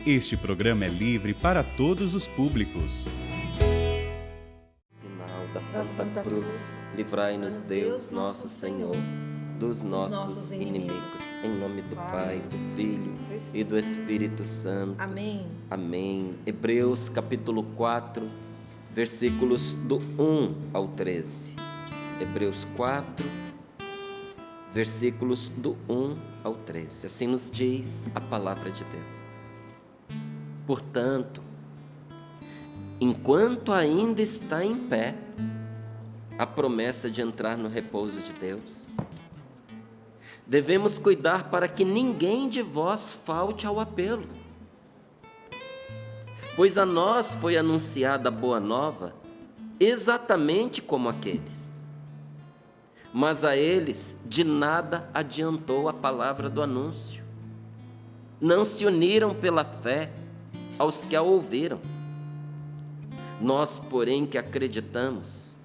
Este programa é livre para todos os públicos. Sinal da Santa Cruz, livrai-nos Deus, nosso Senhor, dos nossos inimigos. Em nome do Pai, do Filho e do Espírito Santo. Amém. Amém. Hebreus capítulo 4, versículos do 1 ao 13. Hebreus 4, versículos do 1 ao 13. Assim nos diz a palavra de Deus. Portanto, enquanto ainda está em pé a promessa de entrar no repouso de Deus, devemos cuidar para que ninguém de vós falte ao apelo. Pois a nós foi anunciada a boa nova, exatamente como aqueles. Mas a eles de nada adiantou a palavra do anúncio. Não se uniram pela fé aos que a ouviram. Nós, porém, que acreditamos,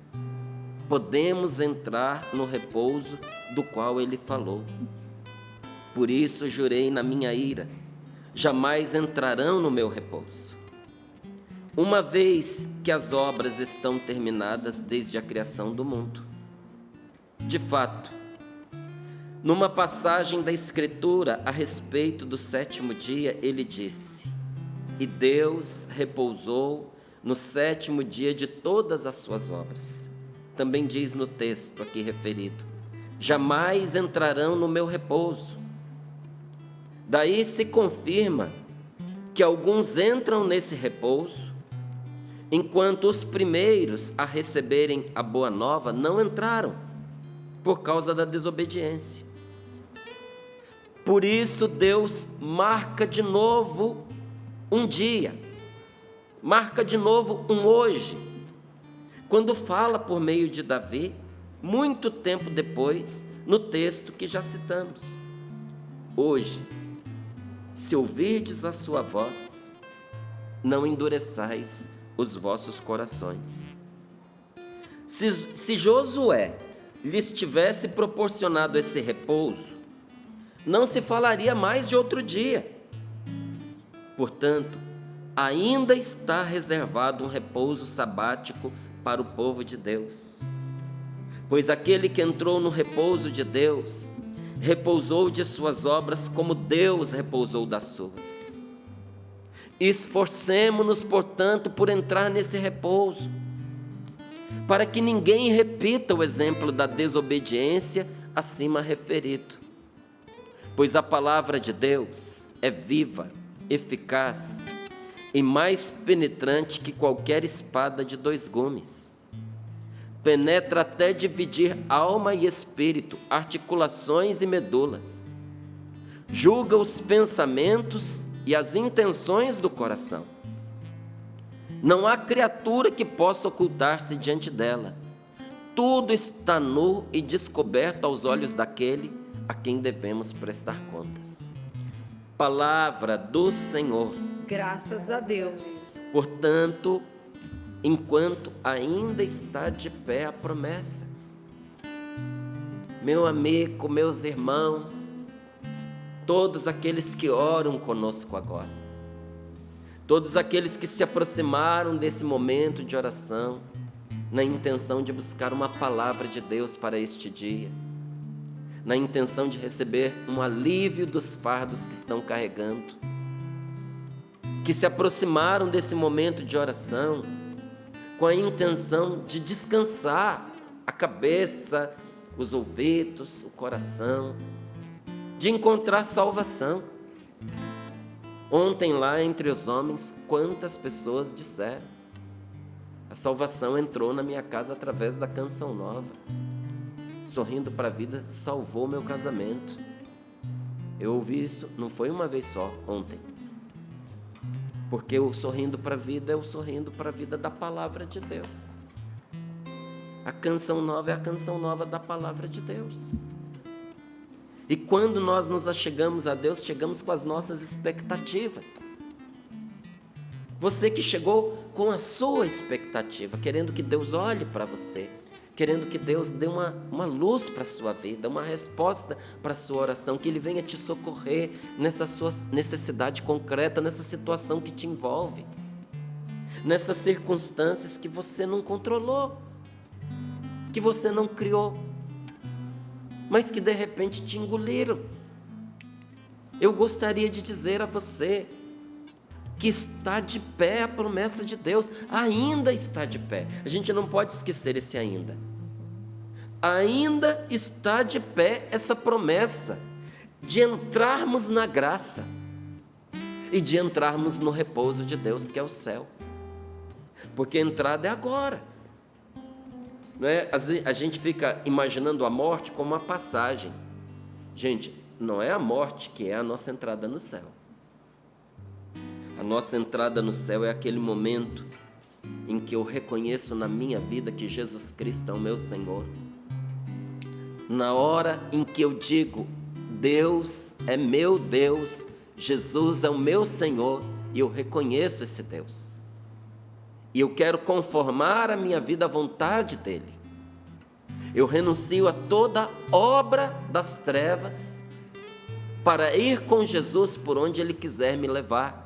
podemos entrar no repouso do qual ele falou. Por isso jurei na minha ira, jamais entrarão no meu repouso. Uma vez que as obras estão terminadas desde a criação do mundo. De fato, numa passagem da Escritura a respeito do sétimo dia, ele disse: e Deus repousou no sétimo dia de todas as suas obras. Também diz no texto aqui referido: jamais entrarão no meu repouso. Daí se confirma que alguns entram nesse repouso, enquanto os primeiros a receberem a boa nova não entraram, por causa da desobediência. Por isso Deus marca de novo um dia, marca de novo um hoje, quando fala por meio de Davi, muito tempo depois, no texto que já citamos. Hoje, se ouvirdes a sua voz, não endureçais os vossos corações. Se Josué lhes tivesse proporcionado esse repouso, não se falaria mais de outro dia. Portanto, ainda está reservado um repouso sabático para o povo de Deus. Pois aquele que entrou no repouso de Deus, repousou de suas obras como Deus repousou das suas. Esforcemo-nos, portanto, por entrar nesse repouso, para que ninguém repita o exemplo da desobediência acima referido. Pois a palavra de Deus é viva, eficaz e mais penetrante que qualquer espada de 2 gumes. Penetra até dividir alma e espírito, articulações e medulas. Julga os pensamentos e as intenções do coração. Não há criatura que possa ocultar-se diante dela. Tudo está nu e descoberto aos olhos daquele a quem devemos prestar contas. Palavra do Senhor. Graças a Deus. Portanto, enquanto ainda está de pé a promessa, meu amigo, meus irmãos, todos aqueles que oram conosco agora, todos aqueles que se aproximaram desse momento de oração, na intenção de buscar uma palavra de Deus para este dia, na intenção de receber um alívio dos fardos que estão carregando, que se aproximaram desse momento de oração com a intenção de descansar a cabeça, os ouvidos, o coração, de encontrar salvação. Ontem lá entre os homens, quantas pessoas disseram: a salvação entrou na minha casa através da Canção Nova. Sorrindo para a Vida salvou meu casamento. Eu ouvi isso, não foi uma vez só, ontem. Porque o Sorrindo para a Vida é o Sorrindo para a Vida da Palavra de Deus. A Canção Nova é a Canção Nova da Palavra de Deus. E quando nós nos achegamos a Deus, chegamos com as nossas expectativas. Você que chegou com a sua expectativa, querendo que Deus olhe para você, querendo que Deus dê uma luz para a sua vida, uma resposta para a sua oração, que Ele venha te socorrer nessa sua necessidade concreta, nessa situação que te envolve, nessas circunstâncias que você não controlou, que você não criou, mas que de repente te engoliram. Eu gostaria de dizer a você que está de pé a promessa de Deus, ainda está de pé. A gente não pode esquecer esse ainda. Ainda está de pé essa promessa de entrarmos na graça e de entrarmos no repouso de Deus, que é o céu. Porque a entrada é agora. Não é? A gente fica imaginando a morte como uma passagem. Gente, não é a morte que é a nossa entrada no céu. A nossa entrada no céu é aquele momento em que eu reconheço na minha vida que Jesus Cristo é o meu Senhor. Na hora em que eu digo, Deus é meu Deus, Jesus é o meu Senhor, e eu reconheço esse Deus. E eu quero conformar a minha vida à vontade dEle. Eu renuncio a toda obra das trevas para ir com Jesus por onde Ele quiser me levar.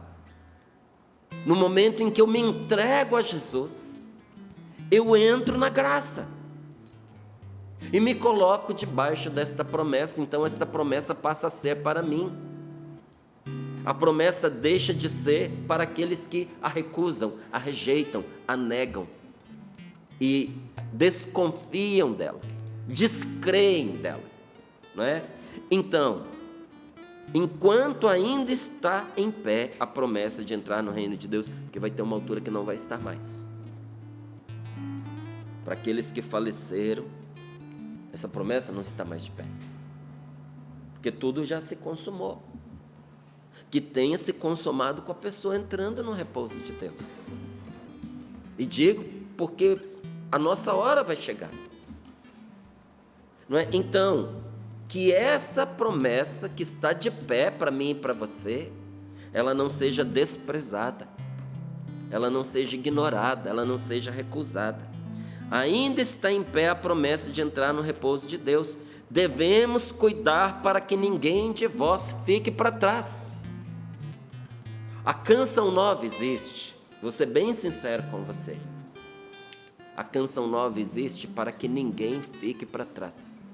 No momento em que eu me entrego a Jesus, eu entro na graça e me coloco debaixo desta promessa. Então esta promessa passa a ser para mim. A promessa deixa de ser para aqueles que a recusam, a rejeitam, a negam e desconfiam dela, descreem dela, não é? Então, enquanto ainda está em pé a promessa de entrar no reino de Deus, porque vai ter uma altura que não vai estar mais. Para aqueles que faleceram, essa promessa não está mais de pé, porque tudo já se consumou. Que tenha se consumado com a pessoa entrando no repouso de Deus. E digo porque a nossa hora vai chegar, não é? Então, que essa promessa que está de pé para mim e para você, ela não seja desprezada, ela não seja ignorada, ela não seja recusada. Ainda está em pé a promessa de entrar no repouso de Deus. Devemos cuidar para que ninguém de vós fique para trás. A canção nova existe, vou ser bem sincero com você. A canção nova existe para que ninguém fique para trás.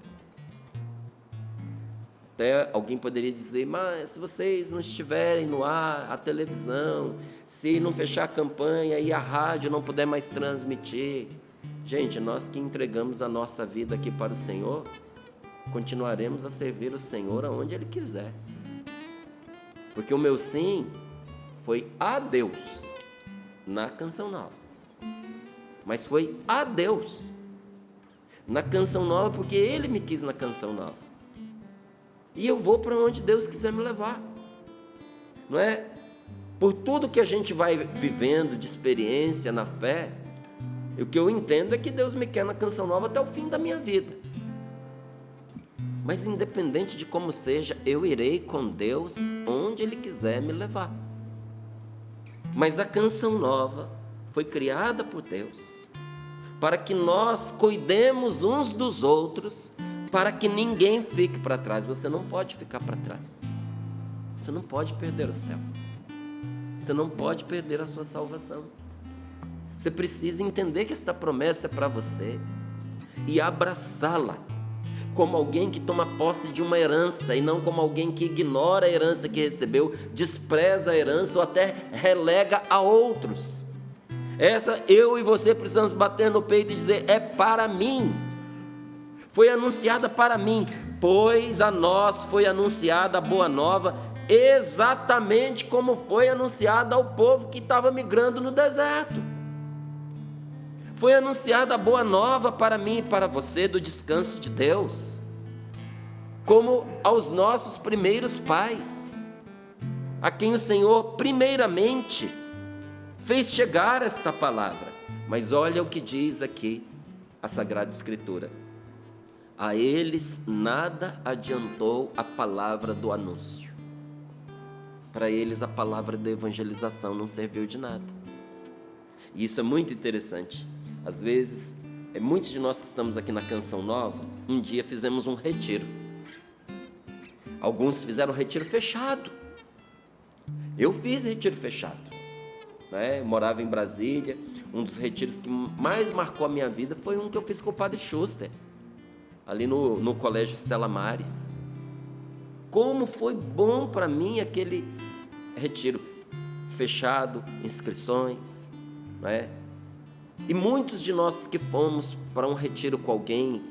Até alguém poderia dizer, mas se vocês não estiverem no ar, a televisão, se não fechar a campanha e a rádio não puder mais transmitir. Gente, nós que entregamos a nossa vida aqui para o Senhor, continuaremos a servir o Senhor aonde Ele quiser. Porque o meu sim foi a Deus na canção nova. Mas foi a Deus na canção nova porque Ele me quis na canção nova. E eu vou para onde Deus quiser me levar. Não é? Por tudo que a gente vai vivendo de experiência na fé, o que eu entendo é que Deus me quer na canção nova até o fim da minha vida. Mas independente de como seja, eu irei com Deus onde Ele quiser me levar. Mas a canção nova foi criada por Deus para que nós cuidemos uns dos outros, para que ninguém fique para trás. Você não pode ficar para trás. Você não pode perder o céu. Você não pode perder a sua salvação. Você precisa entender que esta promessa é para você e abraçá-la como alguém que toma posse de uma herança e não como alguém que ignora a herança que recebeu, despreza a herança ou até relega a outros. Essa eu e você precisamos bater no peito e dizer, é para mim. Foi anunciada para mim, pois a nós foi anunciada a boa nova, exatamente como foi anunciada ao povo que estava migrando no deserto. Foi anunciada a boa nova para mim e para você do descanso de Deus, como aos nossos primeiros pais, a quem o Senhor primeiramente fez chegar esta palavra. Mas olha o que diz aqui a Sagrada Escritura: a eles nada adiantou a palavra do anúncio. Para eles a palavra da evangelização não serviu de nada. E isso é muito interessante. Às vezes Muitos de nós que estamos aqui na Canção Nova, um dia fizemos um retiro. Alguns fizeram retiro fechado. Eu fiz retiro fechado, né? Eu morava em Brasília. Um dos retiros que mais marcou a minha vida foi um que eu fiz com o Padre Schuster, ali no Colégio Stella Maris. Como foi bom para mim aquele retiro fechado, inscrições, né? E muitos de nós que fomos para um retiro com alguém,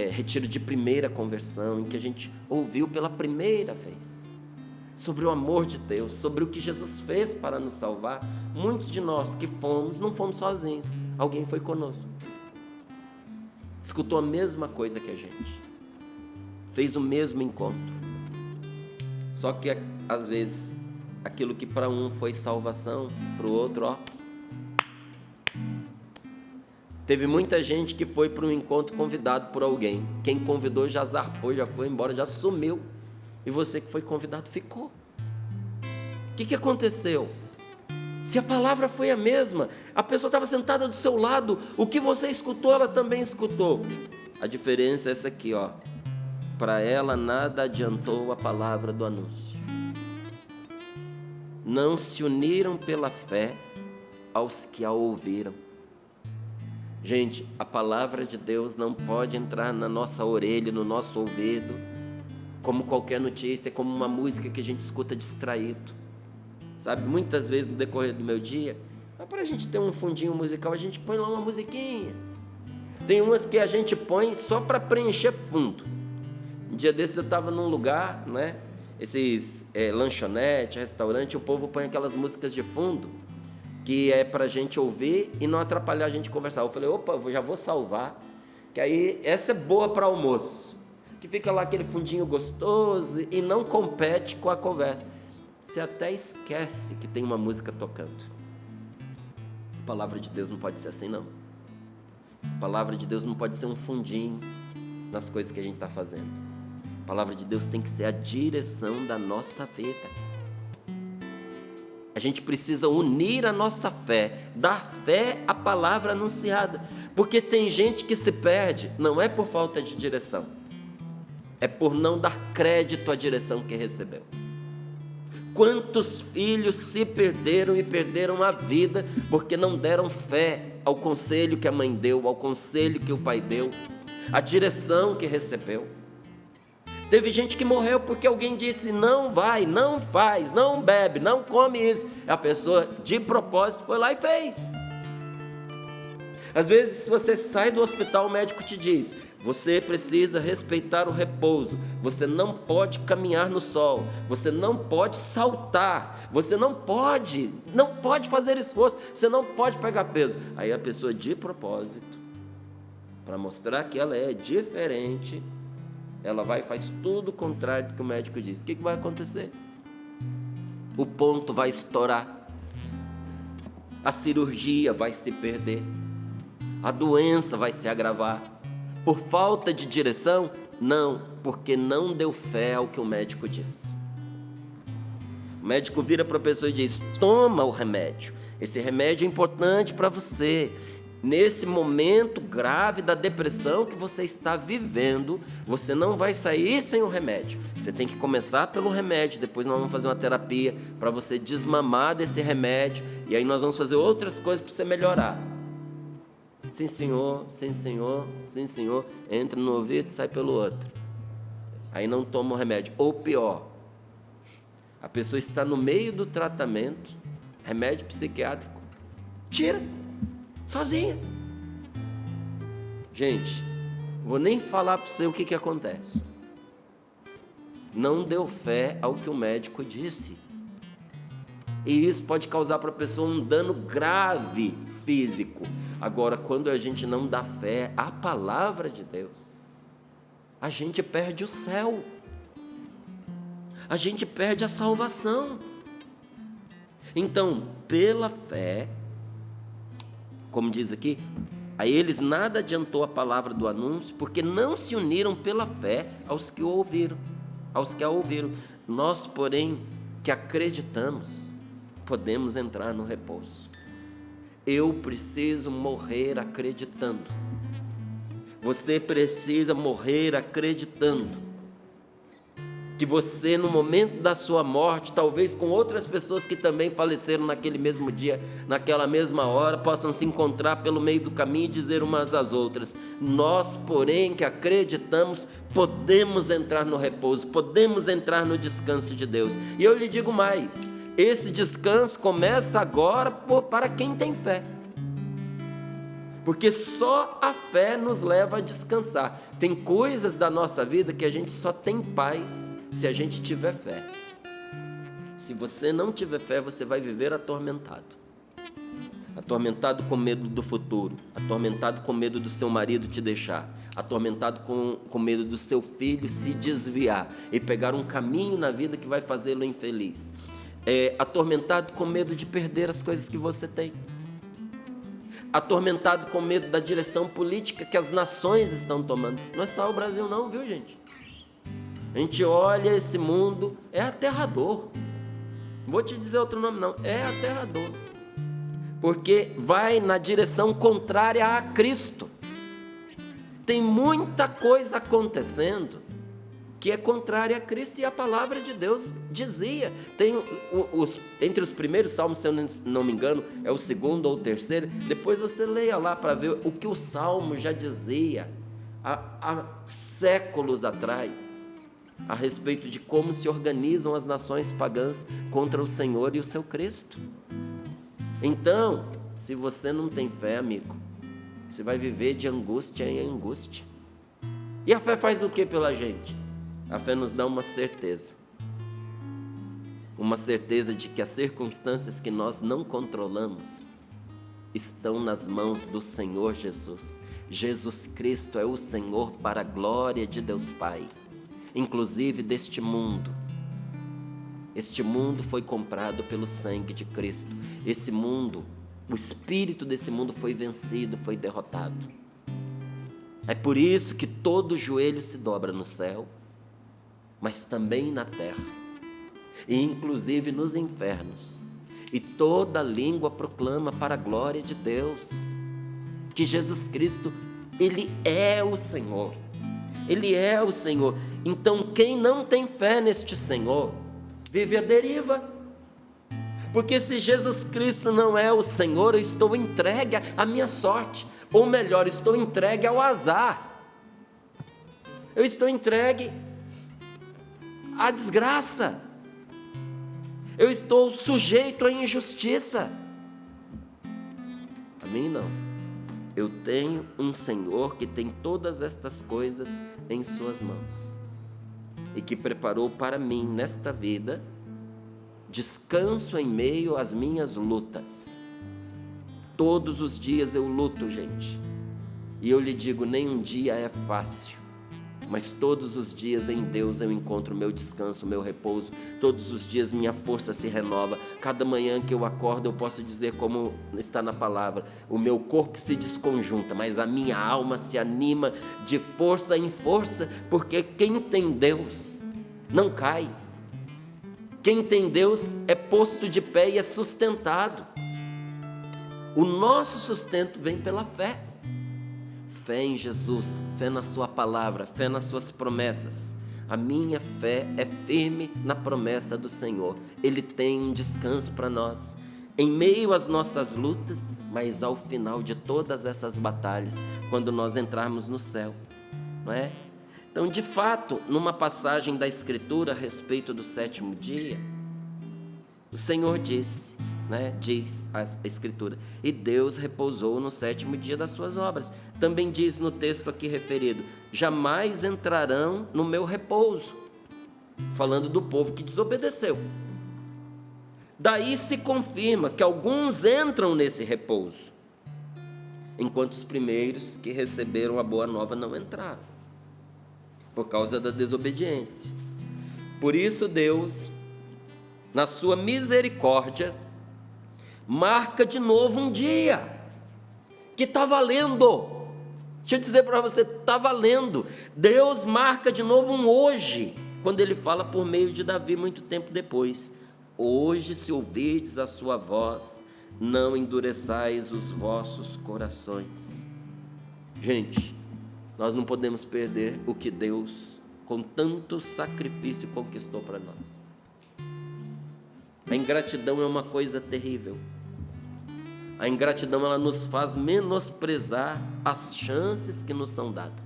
retiro de primeira conversão, em que a gente ouviu pela primeira vez sobre o amor de Deus, sobre o que Jesus fez para nos salvar. Muitos de nós que fomos, não fomos sozinhos, alguém foi conosco, escutou a mesma coisa que a gente, fez o mesmo encontro. Só que às vezes aquilo que para um foi salvação, para o outro, teve muita gente que foi para um encontro convidado por alguém. Quem convidou já zarpou, já foi embora, já sumiu. E você que foi convidado ficou. O que aconteceu? Se a palavra foi a mesma, a pessoa estava sentada do seu lado, o que você escutou, ela também escutou. A diferença é essa aqui, para ela nada adiantou a palavra do anúncio. Não se uniram pela fé aos que a ouviram. Gente, a palavra de Deus não pode entrar na nossa orelha, no nosso ouvido, como qualquer notícia, como uma música que a gente escuta distraído. Sabe, muitas vezes no decorrer do meu dia, para a gente ter um fundinho musical, a gente põe lá uma musiquinha. Tem umas que a gente põe só para preencher fundo. Um dia desses eu estava num lugar, né? Esses lanchonete, restaurante, o povo põe aquelas músicas de fundo, que é para a gente ouvir e não atrapalhar a gente conversar. Eu falei, opa, eu já vou salvar, que aí essa é boa para almoço, que fica lá aquele fundinho gostoso e não compete com a conversa. Você até esquece que tem uma música tocando. A palavra de Deus não pode ser assim, não. A palavra de Deus não pode ser um fundinho nas coisas que a gente está fazendo. A palavra de Deus tem que ser a direção da nossa vida. A gente precisa unir a nossa fé, dar fé à palavra anunciada, porque tem gente que se perde, não é por falta de direção, é por não dar crédito à direção que recebeu. Quantos filhos se perderam e perderam a vida porque não deram fé ao conselho que a mãe deu, ao conselho que o pai deu, à direção que recebeu. Teve gente que morreu porque alguém disse, não vai, não faz, não bebe, não come isso. A pessoa, de propósito, foi lá e fez. Às vezes, se você sai do hospital, o médico te diz, você precisa respeitar o repouso, você não pode caminhar no sol, você não pode saltar, você não pode fazer esforço, você não pode pegar peso. Aí a pessoa, de propósito, para mostrar que ela é diferente, ela vai e faz tudo o contrário do que o médico diz. O que vai acontecer? O ponto vai estourar, a cirurgia vai se perder, a doença vai se agravar. Por falta de direção? Não, porque não deu fé ao que o médico disse. O médico vira para a pessoa e diz, toma o remédio, esse remédio é importante para você. Nesse momento grave da depressão que você está vivendo, você não vai sair sem o remédio. Você tem que começar pelo remédio, depois nós vamos fazer uma terapia para você desmamar desse remédio, e aí nós vamos fazer outras coisas para você melhorar. Sim, senhor, sim, senhor, sim, senhor. Entra no ouvido e sai pelo outro. Aí não toma o remédio. Ou pior, a pessoa está no meio do tratamento, remédio psiquiátrico, tira, sozinha. Gente, vou nem falar para você o que acontece. Não deu fé ao que o médico disse. E isso pode causar para a pessoa um dano grave físico. Agora, quando a gente não dá fé à palavra de Deus, a gente perde o céu. A gente perde a salvação. Então, pela fé, como diz aqui, a eles nada adiantou a palavra do anúncio, porque não se uniram pela fé aos que a ouviram. Nós, porém, que acreditamos, podemos entrar no repouso. Eu preciso morrer acreditando Você precisa morrer acreditando que você, no momento da sua morte, talvez com outras pessoas que também faleceram naquele mesmo dia, naquela mesma hora, possam se encontrar pelo meio do caminho e dizer umas às outras: nós, porém, que acreditamos, podemos entrar no repouso, podemos entrar no descanso de Deus. E eu lhe digo mais, esse descanso começa agora para quem tem fé. Porque só a fé nos leva a descansar. Tem coisas da nossa vida que a gente só tem paz se a gente tiver fé. Se você não tiver fé, você vai viver atormentado. Atormentado com medo do futuro, atormentado com medo do seu marido te deixar, atormentado com medo do seu filho se desviar e pegar um caminho na vida que vai fazê-lo infeliz. Atormentado com medo de perder as coisas que você tem. Atormentado com medo da direção política que as nações estão tomando. Não é só o Brasil não, viu, gente? A gente olha esse mundo, é aterrador. Não vou te dizer outro nome não, é aterrador. Porque vai na direção contrária a Cristo. Tem muita coisa acontecendo que é contrária a Cristo, e a palavra de Deus dizia. Tem entre os primeiros salmos, se eu não me engano, é o segundo ou o terceiro, depois você leia lá para ver o que o salmo já dizia há séculos atrás, a respeito de como se organizam as nações pagãs contra o Senhor e o seu Cristo. Então, se você não tem fé, amigo, você vai viver de angústia em angústia. E a fé faz o que pela gente? A fé nos dá uma certeza de que as circunstâncias que nós não controlamos estão nas mãos do Senhor Jesus. Jesus Cristo é o Senhor para a glória de Deus Pai, inclusive deste mundo. Este mundo foi comprado pelo sangue de Cristo. Esse mundo, o espírito desse mundo foi vencido, foi derrotado. É por isso que todo joelho se dobra no céu, mas também na terra, e inclusive nos infernos, e toda língua proclama para a glória de Deus, que Jesus Cristo, Ele é o Senhor, Ele é o Senhor. Então quem não tem fé neste Senhor, vive à deriva, porque se Jesus Cristo não é o Senhor, eu estou entregue à minha sorte, ou melhor, estou entregue ao azar, eu estou entregue a desgraça, eu estou sujeito à injustiça. A mim não. Eu tenho um Senhor que tem todas estas coisas em suas mãos e que preparou para mim nesta vida descanso em meio às minhas lutas. Todos os dias eu luto, gente, e eu lhe digo, nenhum dia é fácil. Mas todos os dias em Deus eu encontro o meu descanso, o meu repouso. Todos os dias minha força se renova. Cada manhã que eu acordo eu posso dizer como está na palavra: o meu corpo se desconjunta, mas a minha alma se anima de força em força, porque quem tem Deus não cai. Quem tem Deus é posto de pé e é sustentado. O nosso sustento vem pela fé. Fé em Jesus, fé na sua palavra, fé nas suas promessas. A minha fé é firme na promessa do Senhor. Ele tem um descanso para nós, em meio às nossas lutas, mas ao final de todas essas batalhas, quando nós entrarmos no céu, não é? Então, de fato, numa passagem da Escritura a respeito do sétimo dia, o Senhor disse, diz a Escritura, e Deus repousou no sétimo dia das suas obras. Também diz no texto aqui referido, jamais entrarão no meu repouso, falando do povo que desobedeceu. Daí se confirma que alguns entram nesse repouso, enquanto os primeiros que receberam a boa nova não entraram, por causa da desobediência. Por isso Deus, na sua misericórdia, marca de novo um dia que está valendo. Deixa eu dizer para você, está valendo. Deus marca de novo um hoje, quando Ele fala por meio de Davi muito tempo depois: hoje, se ouvirdes a sua voz, não endureçais os vossos corações. Gente, Nós não podemos perder o que Deus, com tanto sacrifício, conquistou para nós. A ingratidão é uma coisa terrível. A ingratidão, ela nos faz menosprezar as chances que nos são dadas.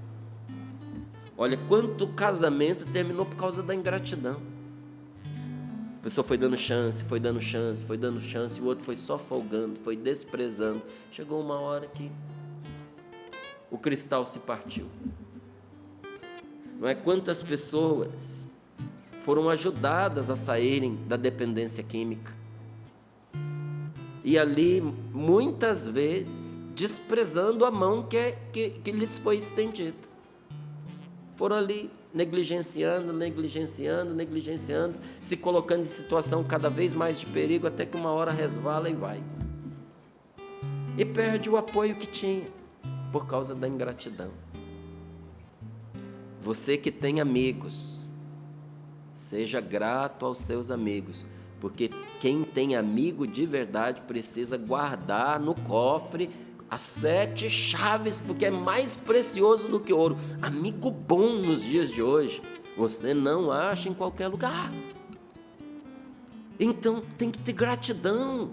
Olha, quanto casamento terminou por causa da ingratidão. A pessoa foi dando chance, foi dando chance, foi dando chance, e o outro foi só folgando, foi desprezando. Chegou uma hora que o cristal se partiu. Não é? Quantas pessoas foram ajudadas a saírem da dependência química, e ali, muitas vezes, desprezando a mão que lhes foi estendida. Foram ali negligenciando, se colocando em situação cada vez mais de perigo, até que uma hora resvala e vai. E perde o apoio que tinha, por causa da ingratidão. Você que tem amigos, seja grato aos seus amigos, porque quem tem amigo de verdade precisa guardar no cofre as 7 chaves, porque é mais precioso do que ouro. Amigo bom nos dias de hoje, você não acha em qualquer lugar. Então tem que ter gratidão,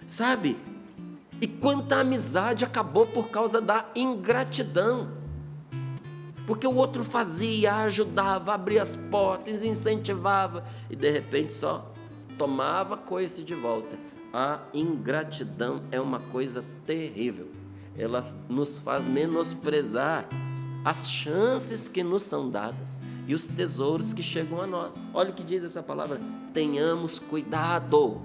sabe? E quanta amizade acabou por causa da ingratidão, porque o outro fazia, ajudava, abria as portas, incentivava, e de repente só tomava coice de volta. A ingratidão é uma coisa terrível. Ela nos faz menosprezar as chances que nos são dadas e os tesouros que chegam a nós. Olha o que diz essa palavra: tenhamos cuidado,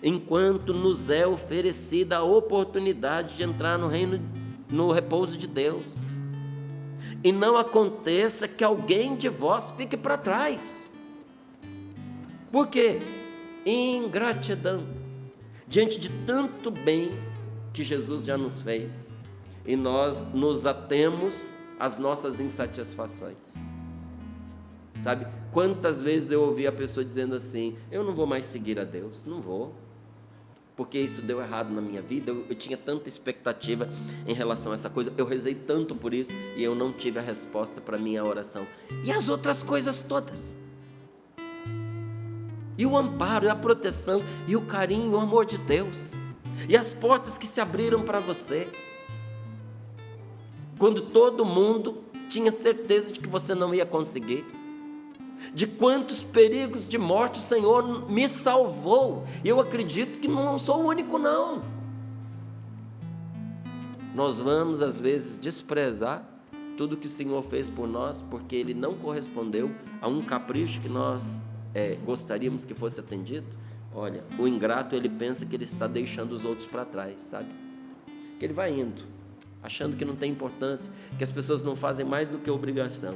enquanto nos é oferecida a oportunidade de entrar no reino, no repouso de Deus, e não aconteça que alguém de vós fique para trás. Por quê? Ingratidão, diante de tanto bem que Jesus já nos fez, e nós nos atemos às nossas insatisfações. Sabe, quantas vezes eu ouvi a pessoa dizendo assim: eu não vou mais seguir a Deus, não vou, porque isso deu errado na minha vida, eu tinha tanta expectativa em relação a essa coisa, eu rezei tanto por isso, e eu não tive a resposta para a minha oração. E as outras coisas todas? E o amparo, e a proteção, e o carinho, o amor de Deus, e as portas que se abriram para você, quando todo mundo tinha certeza de que você não ia conseguir. De quantos perigos de morte o Senhor me salvou, e eu acredito que não sou o único, não. Nós vamos às vezes desprezar tudo que o Senhor fez por nós, porque Ele não correspondeu a um capricho que nós gostaríamos que fosse atendido. Olha, o ingrato, ele pensa que ele está deixando os outros para trás, sabe? Que ele vai indo, achando que não tem importância, que as pessoas não fazem mais do que obrigação.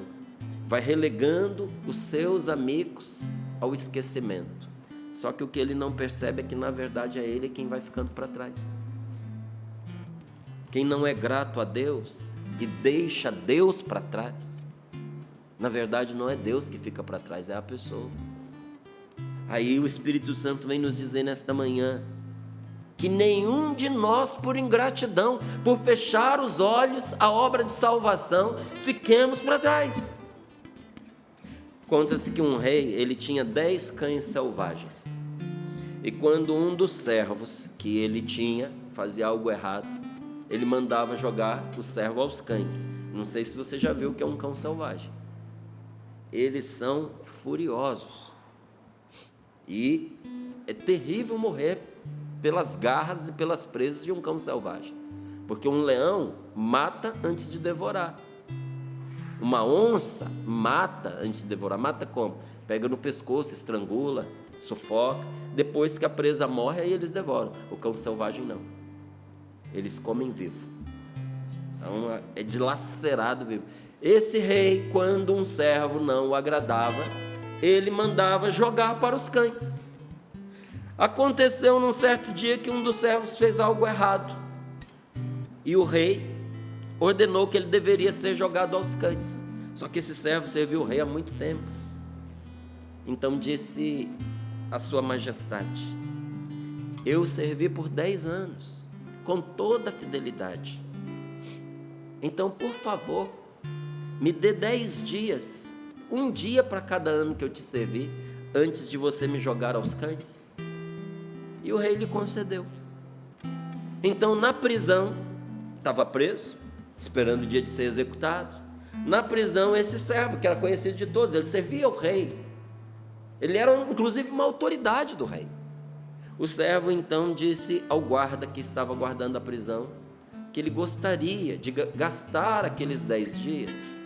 Vai relegando os seus amigos ao esquecimento. Só que o que ele não percebe é que, na verdade, é ele quem vai ficando para trás. Quem não é grato a Deus e deixa Deus para trás, na verdade não é Deus que fica para trás, é a pessoa. Aí o Espírito Santo vem nos dizer nesta manhã que nenhum de nós, por ingratidão, por fechar os olhos à obra de salvação, fiquemos para trás. Conta-se que um rei, ele tinha 10 cães selvagens, e quando um dos servos que ele tinha fazia algo errado, ele mandava jogar o servo aos cães. Não sei se você já viu o que é um cão selvagem. Eles são furiosos, e é terrível morrer pelas garras e pelas presas de um cão selvagem, porque um leão mata antes de devorar. Uma onça mata antes de devorar. Mata como? Pega no pescoço, estrangula, sufoca. Depois que a presa morre, aí eles devoram. O cão selvagem não. Eles comem vivo. Então, é dilacerado vivo. Esse rei, quando um servo não o agradava, ele mandava jogar para os cães. Aconteceu num certo dia que um dos servos fez algo errado, e o rei ordenou que ele deveria ser jogado aos cães. Só que esse servo serviu o rei há muito tempo. Então disse a sua majestade: eu servi por 10 anos, com toda a fidelidade. Então, por favor, me dê 10 dias, um dia para cada ano que eu te servir, antes de você me jogar aos cães. E o rei lhe concedeu. Então, na prisão, estava preso, esperando o dia de ser executado. Na prisão, esse servo, que era conhecido de todos, ele servia ao rei. Ele era, inclusive, uma autoridade do rei. O servo, então, disse ao guarda que estava guardando a prisão que ele gostaria de gastar aqueles 10 dias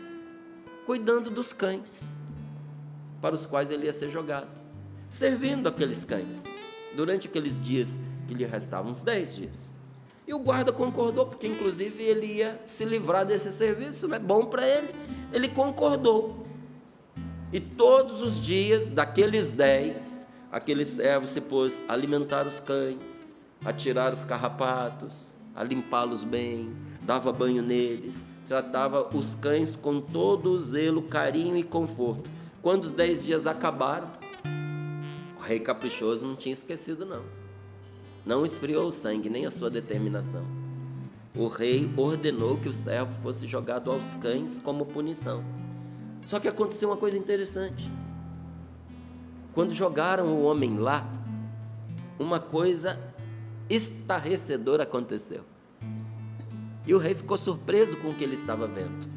cuidando dos cães para os quais ele ia ser jogado, servindo aqueles cães durante aqueles dias que lhe restavam, uns 10 dias. E o guarda concordou, porque inclusive ele ia se livrar desse serviço, né? Bom para ele. Ele concordou. E todos os dias daqueles 10, aquele servo se pôs a alimentar os cães, a tirar os carrapatos, a limpá-los bem, dava banho neles, tratava os cães com todo o zelo, carinho e conforto. Quando os 10 dias acabaram, o rei caprichoso não tinha esquecido não. Não esfriou o sangue, nem a sua determinação. O rei ordenou que o servo fosse jogado aos cães como punição. Só que aconteceu uma coisa interessante. Quando jogaram o homem lá, uma coisa estarrecedora aconteceu. E o rei ficou surpreso com o que ele estava vendo.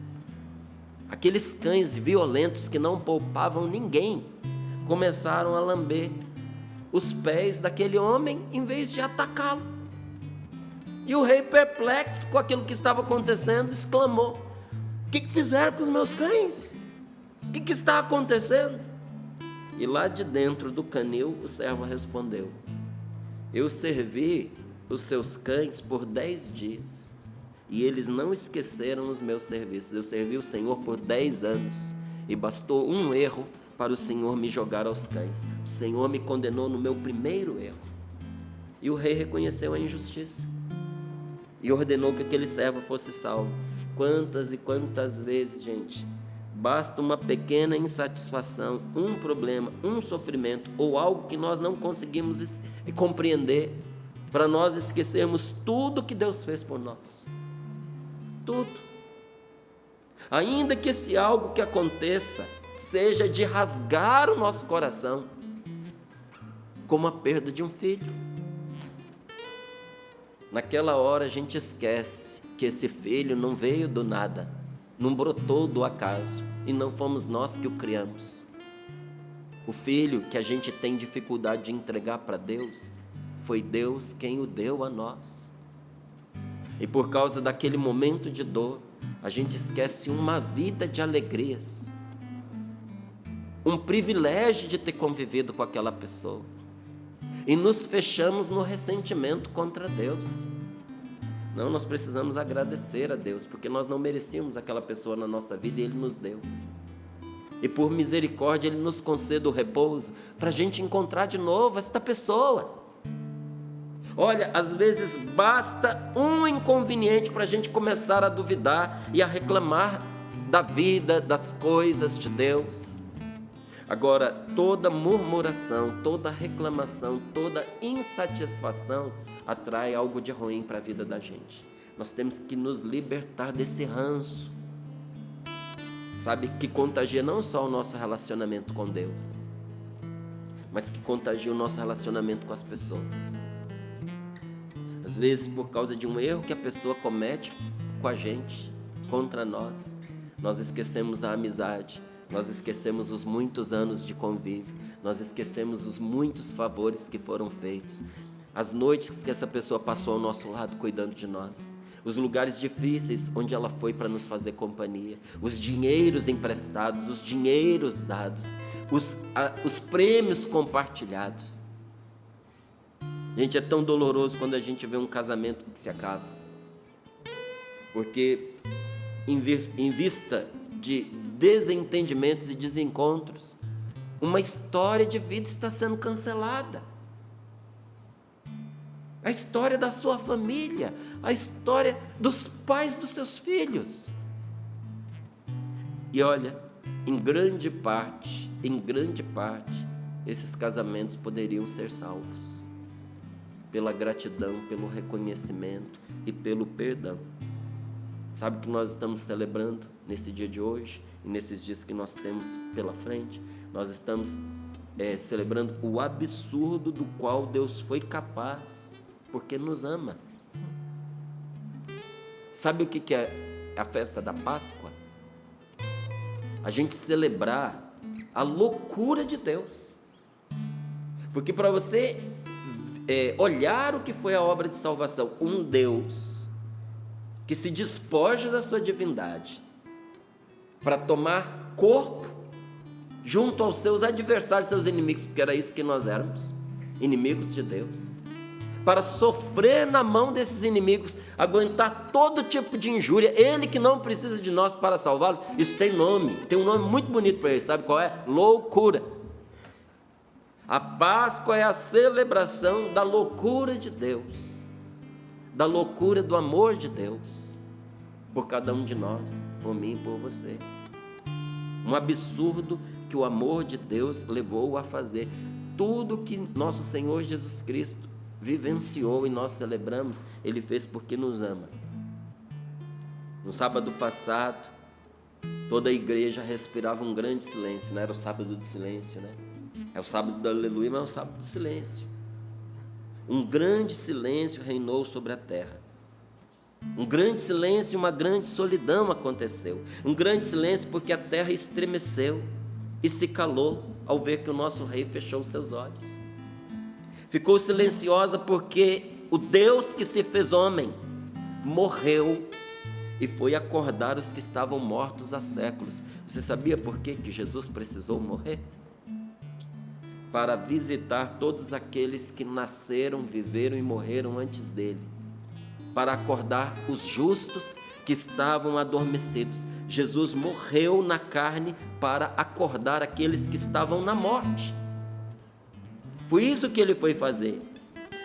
Aqueles cães violentos que não poupavam ninguém começaram a lamber os pés daquele homem em vez de atacá-lo. E o rei, perplexo com aquilo que estava acontecendo, exclamou: "O que fizeram com os meus cães? O que está acontecendo?" E lá de dentro do canil o servo respondeu: "Eu servi os seus cães por 10 dias e eles não esqueceram os meus serviços. Eu servi o Senhor por 10 anos e bastou um erro para o Senhor me jogar aos cães. O Senhor me condenou no meu primeiro erro." E o rei reconheceu a injustiça e ordenou que aquele servo fosse salvo. Quantas e quantas vezes, gente, basta uma pequena insatisfação, um problema, um sofrimento ou algo que nós não conseguimos compreender para nós esquecermos tudo que Deus fez por nós. Tudo. Ainda que esse algo que aconteça seja de rasgar o nosso coração, como a perda de um filho. Naquela hora a gente esquece que esse filho não veio do nada, não brotou do acaso, e não fomos nós que o criamos. O filho que a gente tem dificuldade de entregar para Deus, foi Deus quem o deu a nós. E por causa daquele momento de dor, a gente esquece uma vida de alegrias, um privilégio de ter convivido com aquela pessoa, e nos fechamos no ressentimento contra Deus. Não, nós precisamos agradecer a Deus, porque nós não merecíamos aquela pessoa na nossa vida e Ele nos deu. E por misericórdia Ele nos concede o repouso para a gente encontrar de novo esta pessoa. Olha, às vezes basta um inconveniente para a gente começar a duvidar e a reclamar da vida, das coisas de Deus. Agora, toda murmuração, toda reclamação, toda insatisfação atrai algo de ruim para a vida da gente. Nós temos que nos libertar desse ranço, sabe, que contagia não só o nosso relacionamento com Deus, mas que contagia o nosso relacionamento com as pessoas. Às vezes, por causa de um erro que a pessoa comete com a gente, contra nós, nós esquecemos a amizade, nós esquecemos os muitos anos de convívio, nós esquecemos os muitos favores que foram feitos, as noites que essa pessoa passou ao nosso lado cuidando de nós, os lugares difíceis onde ela foi para nos fazer companhia, os dinheiros emprestados, os dinheiros dados, os prêmios compartilhados. Gente, é tão doloroso quando a gente vê um casamento que se acaba, porque em vista de desentendimentos e desencontros, uma história de vida está sendo cancelada. A história da sua família, a história dos pais dos seus filhos. E olha, em grande parte, esses casamentos poderiam ser salvos pela gratidão, pelo reconhecimento e pelo perdão, Sabe o que nós estamos celebrando nesse dia de hoje e nesses dias que nós temos pela frente? Nós estamos celebrando o absurdo do qual Deus foi capaz, porque nos ama. Sabe o que é a festa da Páscoa? A gente celebrar a loucura de Deus. Porque para você olhar o que foi a obra de salvação, um Deus que se despoja da sua divindade para tomar corpo junto aos seus adversários, seus inimigos, porque era isso que nós éramos, inimigos de Deus, para sofrer na mão desses inimigos, aguentar todo tipo de injúria, ele que não precisa de nós para salvá-lo. Isso tem nome, tem um nome muito bonito para ele, sabe qual é? Loucura. A Páscoa é a celebração da loucura de Deus, da loucura do amor de Deus, por cada um de nós, por mim e por você. Um absurdo que o amor de Deus levou a fazer. Tudo que nosso Senhor Jesus Cristo vivenciou e nós celebramos, Ele fez porque nos ama. No sábado passado, toda a igreja respirava um grande silêncio, não era o sábado do silêncio, né? É o sábado do aleluia, mas é o sábado do silêncio. Um grande silêncio reinou sobre a terra. Um grande silêncio e uma grande solidão aconteceu. Um grande silêncio porque a terra estremeceu e se calou ao ver que o nosso rei fechou seus olhos. Ficou silenciosa porque o Deus que se fez homem morreu e foi acordar os que estavam mortos há séculos. Você sabia por que Jesus precisou morrer? Para visitar todos aqueles que nasceram, viveram e morreram antes dele, para acordar os justos que estavam adormecidos. Jesus morreu na carne para acordar aqueles que estavam na morte. Foi isso que ele foi fazer.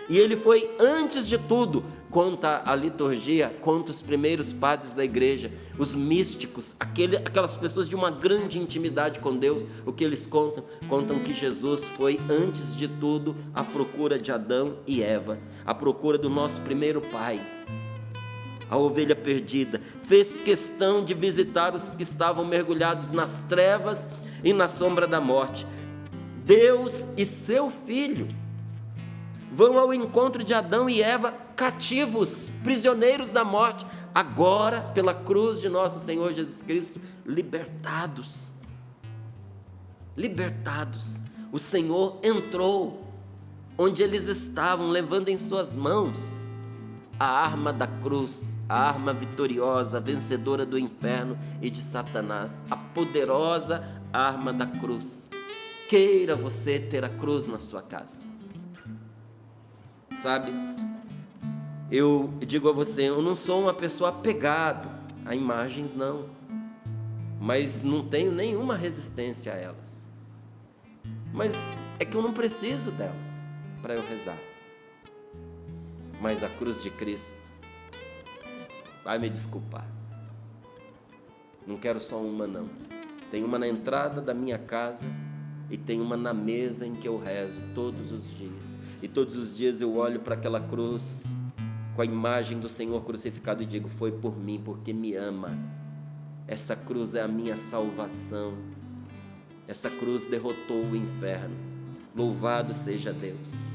E ele foi, antes de tudo, conta a liturgia, conta os primeiros padres da igreja, os místicos, aquelas pessoas de uma grande intimidade com Deus, o que eles contam? Contam que Jesus foi, antes de tudo, à procura de Adão e Eva, à procura do nosso primeiro pai, a ovelha perdida. Fez questão de visitar os que estavam mergulhados nas trevas e na sombra da morte. Deus e seu Filho vão ao encontro de Adão e Eva, cativos, prisioneiros da morte, agora, pela cruz de nosso Senhor Jesus Cristo, libertados. Libertados. O Senhor entrou onde eles estavam, levando em suas mãos a arma da cruz, a arma vitoriosa, vencedora do inferno e de Satanás, a poderosa arma da cruz. Queira você ter a cruz na sua casa. Sabe, eu digo a você, eu não sou uma pessoa apegada a imagens, não, mas não tenho nenhuma resistência a elas, mas é que eu não preciso delas para eu rezar. Mas a cruz de Cristo vai me desculpar, não quero só uma, não. Tem uma na entrada da minha casa e tem uma na mesa em que eu rezo todos os dias. E todos os dias eu olho para aquela cruz com a imagem do Senhor crucificado e digo: foi por mim, porque me ama. Essa cruz é a minha salvação. Essa cruz derrotou o inferno. Louvado seja Deus.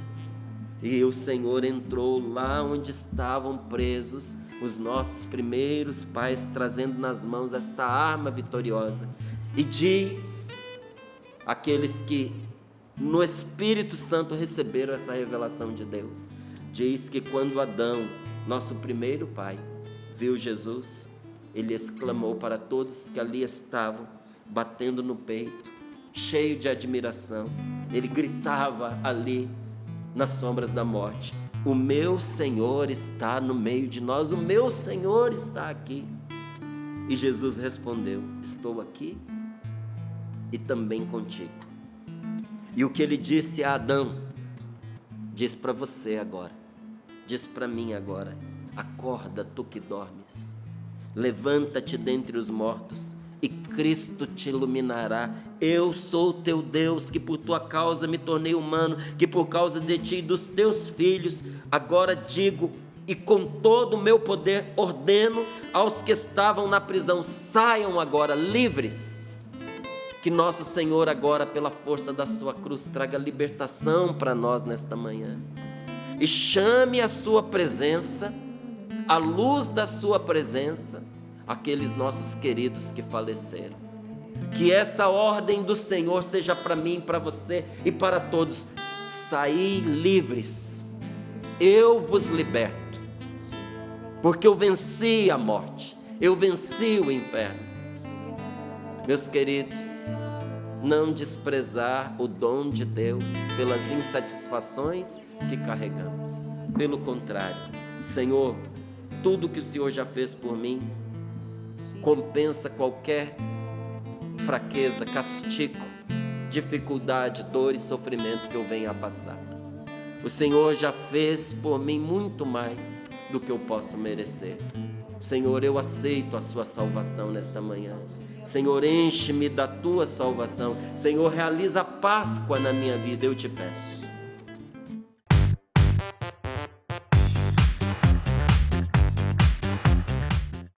E o Senhor entrou lá onde estavam presos os nossos primeiros pais, trazendo nas mãos esta arma vitoriosa. E diz: aqueles que no Espírito Santo receberam essa revelação de Deus, diz que quando Adão, nosso primeiro pai, viu Jesus, ele exclamou para todos que ali estavam, batendo no peito, cheio de admiração, ele gritava ali nas sombras da morte: o meu Senhor está no meio de nós, o meu Senhor está aqui. E Jesus respondeu: estou aqui e também contigo. E o que ele disse a Adão, diz para você agora, diz para mim agora: acorda, tu que dormes, levanta-te dentre os mortos e Cristo te iluminará. Eu sou teu Deus, que por tua causa me tornei humano, que por causa de ti e dos teus filhos agora digo: e com todo o meu poder ordeno aos que estavam na prisão, saiam agora livres. Que nosso Senhor agora, pela força da sua cruz, traga libertação para nós nesta manhã. E chame a sua presença, a luz da sua presença, aqueles nossos queridos que faleceram. Que essa ordem do Senhor seja para mim, para você e para todos. Saí livres, eu vos liberto, porque eu venci a morte, eu venci o inferno. Meus queridos, não desprezar o dom de Deus pelas insatisfações que carregamos. Pelo contrário, Senhor, tudo que o Senhor já fez por mim compensa qualquer fraqueza, castigo, dificuldade, dor e sofrimento que eu venha a passar. O Senhor já fez por mim muito mais do que eu posso merecer. Senhor, eu aceito a sua salvação nesta manhã. Senhor, enche-me da tua salvação. Senhor, realiza a Páscoa na minha vida, eu te peço.